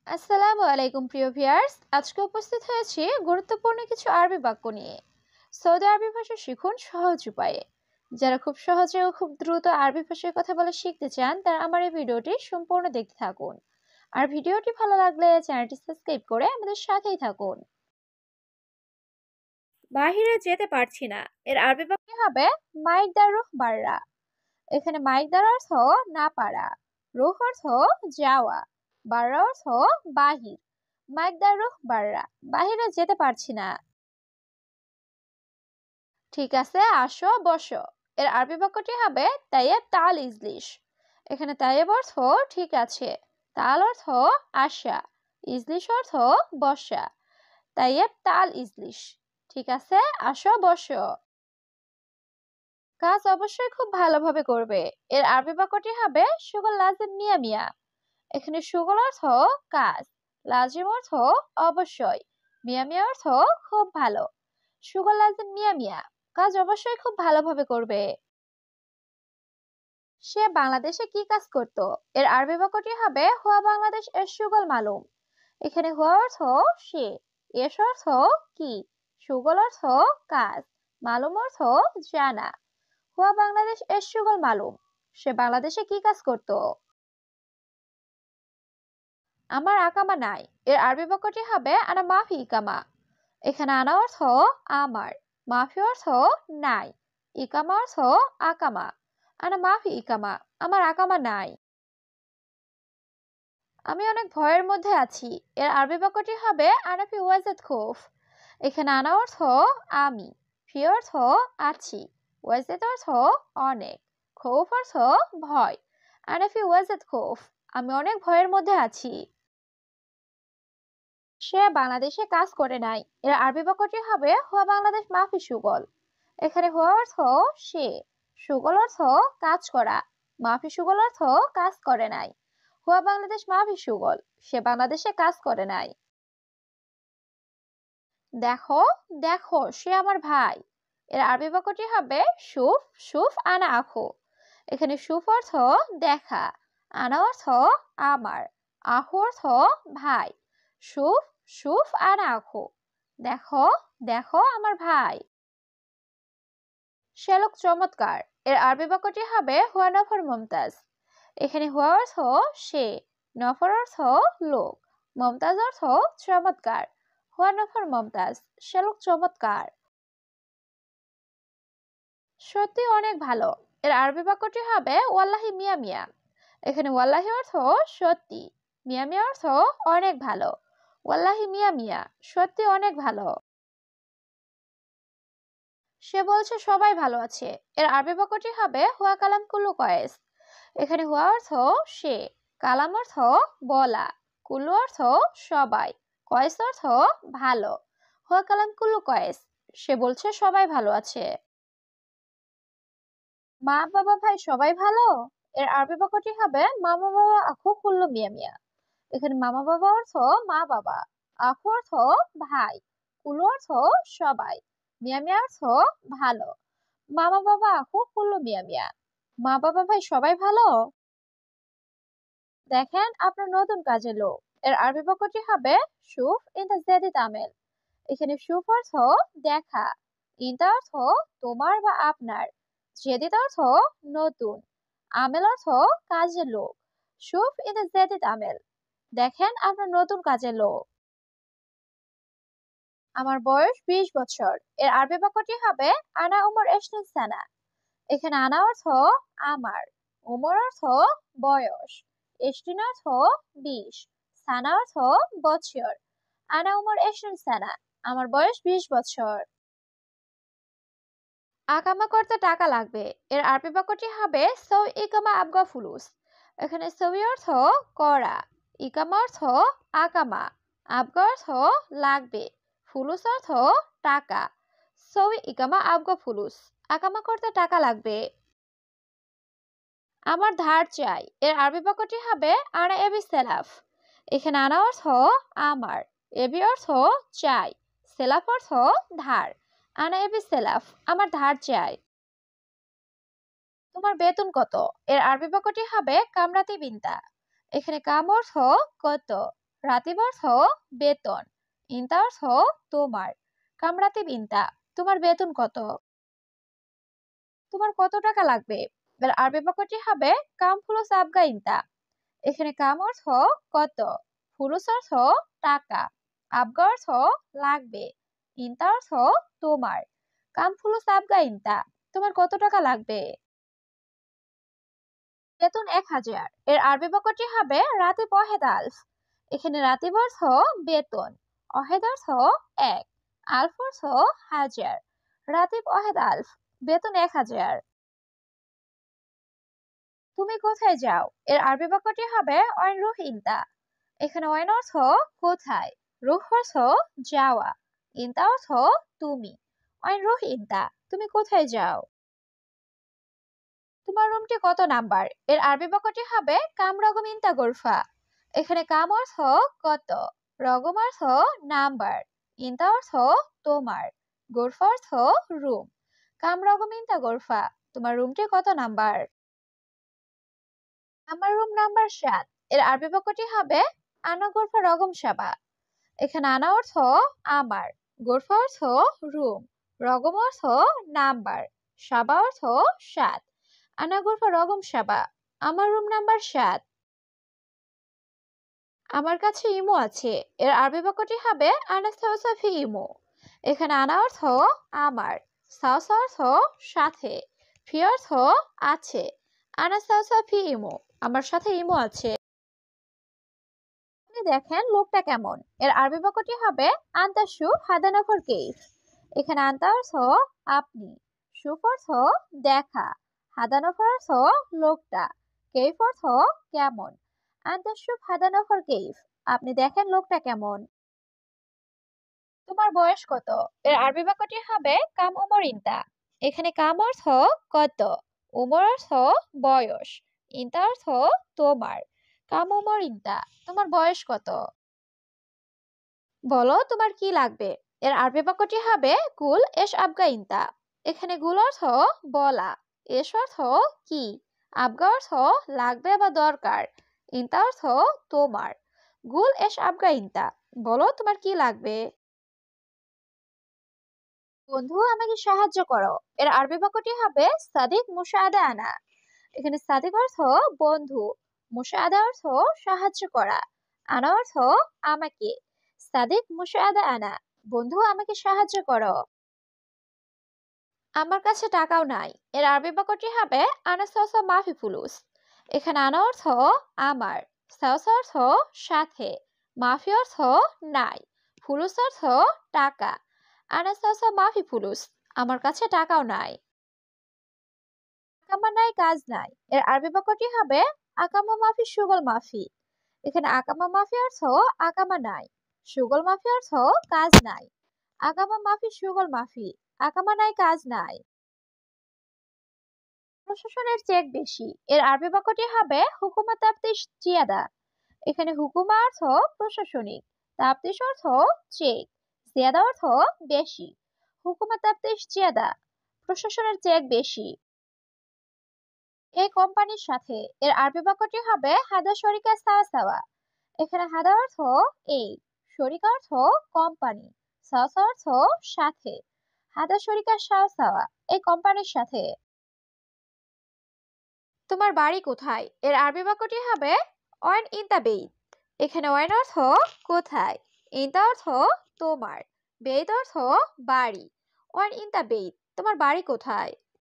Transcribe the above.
আসসালামু আলাইকুম প্রিয় ভিউয়ার্স, আজকে উপস্থিত হয়েছি গুরুত্বপূর্ণ কিছু আরবি বাক্য নিয়ে। সৌদি আরবি ভাষা শিখুন সহজ উপায়ে। যারা খুব সহজে ও খুব দ্রুত আরবি ভাষায় কথা বলা শিখতে চান, তারা আমার এই ভিডিওটি সম্পূর্ণ দেখতে থাকুন। আর ভিডিওটি ভালো লাগলে চ্যানেলটি সাবস্ক্রাইব করে আমাদের সাথেই থাকুন। বাহিরে যেতে পারছি না, এর আরবি বাক্য হবে মাইক দা রুহ বাররা। এখানে মাইক দ্বারা অর্থ না পারা, রুহ অর্থ যাওয়া, বাররা অর্থ বাহির। মাইক দা রুহ বাররা, বাহিরে যেতে পারছি না। ঠিক আছে, আসো বসো। এর আরবি বাক্যটি হবে তাইয়েব তাল ইজলিশ। এখানে তাইয়েব অর্থ ঠিক আছে, তাল অর্থ আশা, ইজলিশ অর্থ বসা। তাইয়েব তাল ইজলিশ, ঠিক আছে, আসো বসো। কাজ অবশ্যই খুব ভালোভাবে করবে। এর আরবি বাক্যটি হবে শুগল লাজিম মিয়া মিয়া। এখানে শুগল অর্থ কাজ, লাজিম অর্থ অবশ্যই, মিয়া মিয়া অর্থ খুব ভালো। শুগল লাজিম মিয়া মিয়া, কাজ অবশ্যই খুব ভালোভাবে করবে। সে বাংলাদেশে কি কাজ করত? এর আরবি বাক্যটি হবে হুয়া বাংলাদেশ এর শুগল মালুম। এখানে হুয়া অর্থ সে, এস অর্থ কি, শুগল অর্থ কাজ, মালুম অর্থ জানা। হুয়া বাংলাদেশ এর শুগল মালুম, সে বাংলাদেশে কি কাজ করত? আমার আকামা নাই। এর আরবি বাক্যটি হবে আনা মাফি ইকামা। এখানে আনা অর্থ আমার, মাফি অর্থ নাই, ইকামা অর্থ আকামা। আনা মাফি ইকামা, আমার আকামা নাই। আমি অনেক ভয়ের মধ্যে আছি। এর আরবি বাক্যটি হবে আনাফি ওয়াজেদ খৌফ। এখানে আনা অর্থ আমি, ফি অর্থ আছি, ওয়াজেদ অর্থ অনেক, খৌফ অর্থ ভয়। আনাফি ওয়াজেদ খৌফ, আমি অনেক ভয়ের মধ্যে আছি। সে বাংলাদেশে কাজ করে নাই। এর আরবি বাক্যটি হবে হুয়া বাংলাদেশ মাফি সুগল। এখানে হুয়া অর্থ সে, সুগল অর্থ কাজ করা, মাফি সুগল অর্থ কাজ করে নাই। হুয়া বাংলাদেশ মাফি সুগল, সে বাংলাদেশে কাজ করে নাই। দেখো, দেখো সে আমার ভাই। এর আরবি বাক্যটি হবে সুফ, সুফ আনা আখু। এখানে সুফ অর্থ দেখা, আনা অর্থ আমার, আহু অর্থ ভাই। সুফ, সুফ আনা আখু, দেখো, দেখো আমার ভাই। সে লোক চমৎকার। এর আরবি বাক্যটি হবে হুয়া নফর মুমতাজ। এখানে হুয়া অর্থ সে, নফর অর্থ লোক, মমতাজ অর্থ চমৎকার। হুয়া নফর মুমতাজ, সে লোক চমৎকার। সত্যি অনেক ভালো। এর আরবি বাক্যটি হবে ওয়াল্লাহি মিয়া মিয়া। এখানে ওয়াল্লাহি অর্থ সত্যি, মিয়া মিয়া অর্থ অনেক ভালো। ওয়াল্লাহি মিয়া মিয়া, সত্যি অনেক ভালো। সে বলছে সবাই ভালো আছে। এর আরবি বাক্যটি হবে হুয়া কালাম কুল্লু কয়েস। এখানে হুয়া অর্থ সে, কালাম অর্থ বলা, কুল্লু অর্থ সবাই, কয়েস অর্থ ভালো। হুয়া কালাম কুল্লু কয়েস, সে বলছে সবাই ভালো আছে। মা বাবা ভাই সবাই ভালো। এর আরবি বাক্যটি হবে মামা বাবা আখু কুল্লু মিয়া মিয়া। এখানে মামা বাবা অর্থ মা বাবা, আখু অর্থ ভাই, কুল্লু অর্থ সবাই, মিয়া মিয়া অর্থ ভালো। মামা বাবা আখু কুল্লু মিয়া মিয়া, মা বাবা ভাই সবাই ভালো। দেখেন আপনার নতুন কাজে লোক। এর আরবি বাক্যটি হবে শুফ ইন দা জেদিদ আমেল। এখানে শুফ অর্থ দেখা, ইনতা অর্থ তোমার বা আপনার, জেদিদ অর্থ নতুন, আমেল অর্থ কাজের লোক। শুফ ইন দা জেদিদ আমেল, দেখেন আপনার নতুন কাজের লোক। আমার বয়স 20 বছর। এর আরবি বাক্যটি হবে আনা উমর এশরিন সানা। এখানে আনা অর্থ আমার, উমর অর্থ বয়স, এশরিন অর্থ 20, সানা অর্থ বছর। আনা উমর এশরিন সানা, আমার বয়স 20 বছর। আকামা করতে টাকা লাগবে। এর আরবি বাক্যটি হবে সৌ ইকামা আবগা ফুলুস। এখানে সৌই অর্থ করা, ইকামা অর্থ আকামা, আবগা অর্থ লাগবে, ফুলুস অর্থ টাকা। সৌ ইকামা আবগা ফুলুস, আকামা করতে টাকা লাগবে। আমার ধার চাই। এর আরবি বাক্যটি হবে আনা এবি সেলাফ। এখানে আনা অর্থ আমার, এবি অর্থ চাই, সেলাফ অর্থ ধার। আনা এবি সেলাফ, আমার ধার চাই। তোমার বেতন কত? এর আরবি বাক্যটি হবে কামরাতি বিনতা। এখানে কাম অর্থ কত, রাতিব অর্থ বেতন। ইনতা অর্থ তোমার। কাম রাতিব ইনতা, তোমার বেতন কত? তোমার কত টাকা লাগবে? এর আরবি বাক্যটি হবে কাম ফুলুস আবগা ইনতা। এখানে কাম অর্থ কত, ফুলুস অর্থ টাকা, আবগা অর্থ লাগবে, ইনতা অর্থ তোমার। কাম ফুলুস আবগা ইনতা, তোমার কত টাকা লাগবে? বেতন 1000। এর আরবি বাক্যটি হবে রাতিব ওয়াহেদ আলফ। এখানে রাতিব অর্থ বেতন, ওয়াহেদ অর্থ এক, আলফ অর্থ হাজার। রাতিব ওয়াহেদ আলফ, বেতন 1000। তুমি কোথায় যাও? এর আরবি বাক্যটি হবে ওয়াইন রুহ ইনতা। এখানে ওয়াইন অর্থ কোথায়, রুহ অর্থ যাওয়া, ইনতা অর্থ তুমি। ওয়াইন রুহ ইনতা, তুমি কোথায় যাও? তোমার রুমটি কত নাম্বার? এর আরবি বাক্যটি হবে কাম রগম ইনতা গোরফা। এখানে কাম অর্থ কত, রগম অর্থ নাম্বার, ইনতা অর্থ তোমার, গোরফা অর্থ রুম। কাম রগম ইনতা গোরফা, তোমার রুমটি কত নাম্বার? আমার রুম নাম্বার 7। এর আরবি বাক্যটি হবে আনা গোরফা রগম সাবা। এখানে আনা অর্থ আমার, গোরফা অর্থ রুম, রগম অর্থ নাম্বার, সাবা অর্থ 7। আনা গোরফা রগম সাবা, আমার রুম নাম্বার 7। আমার কাছে ইমো আছে। এর আরবি বাক্যটি হবে আনা সাউসা ফি ইমো। এখানে আনা অর্থ আমার, সাউসা অর্থ সাথে, ফি অর্থ আছে। আনা সাউসা ফি ইমো, আমার সাথে ইমো আছে। আপনি দেখেন লোকটা কেমন। এর আরবি বাক্যটি হবে আনতা শুফ হাদা নফর কেইফ। এখানে আনতা অর্থ আপনি, শুফ অর্থ দেখা, হাদা নফর অর্থ লোকটা, কেইফ অর্থ কেমন। আনতা শুফ হাদা নফর কেইফ, আপনি দেখেন লোকটা কেমন। তোমার বয়স কত? এর আরবি বাক্যটি হবে কাম উমর ইনতা। এখানে কাম অর্থ কত, উমর অর্থ বয়স, ইনতা অর্থ তোমার। কাম উমর ইনতা, তোমার বয়স কত? বলো তোমার কি লাগবে? এর আরবি বাক্যটি হবে কুল এস আবগা ইনতা। এখানে গুল অর্থ বলা, এস অর্থ কি, আবগা অর্থ লাগবে বা দরকার, ইনতা অর্থ তোমার। গুল এস আবগা ইনতা, বলো তোমার কি লাগবে? বন্ধু আমাকে সাহায্য করো। এর আরবি বাক্যটি হবে সাদিক মুশাহাদা আনা। এখানে সাদিক অর্থ বন্ধু, মুশাহাদা অর্থ সাহায্য করা, আনা অর্থ আমাকে। সাদিক মুশাহাদা আনা, বন্ধু আমাকে সাহায্য করো। আমার কাছে টাকাও নাই। এর আরবি বাক্যটি হবে আনা সাওসা মাফি ফুলুস। এখানে আনা অর্থ আমার, সাওসা অর্থ সাথে, মাফি অর্থ নাই, ফুলুস অর্থ টাকা। আনা সাওসা মাফি ফুলুস, আমার কাছে টাকাও নাই। আকামা নাই কাজ নাই। এর আরবি বাক্যটি হবে আকামা মাফি সুগল মাফি। এখানে আকামা মাফি অর্থ আকামা নাই, সুগল মাফি অর্থ কাজ নাই। আকামা মাফি সুগল মাফি, আকামা নাই কাজ নাই। প্রশাসনের চেক বেশি। এর আরবি বাক্যটি হবে হুকুমা তাফতিশ জিয়াদা। এখানে হুকুমা অর্থ প্রশাসনিক, তাফতিশ অর্থ চেক, জিয়াদা অর্থ বেশি। হুকুমা তাফতিশ জিয়াদা, প্রশাসনের চেক বেশি। এই কোম্পানির সাথে। এর আরবি বাক্যটি হবে হাদা শরিকা সাওয়া সাওয়া। এখানে হাদা অর্থ এই, শরিকা অর্থ কোম্পানি, সাওয়া অর্থ সাথে। হাদা শরিকা সাওয়া সাওয়া, এই কোম্পানির সাথে। তোমার বাড়ি কোথায়? এর আরবি বাক্যটি হবে ওয়াইন ইনতা বেইত। এখানে ওয়াইন অর্থ কোথায়, ইনতা অর্থ তোমার, বেইত অর্থ বাড়ি। ওয়াইন ইনতা বেইত, তোমার বাড়ি কোথায়?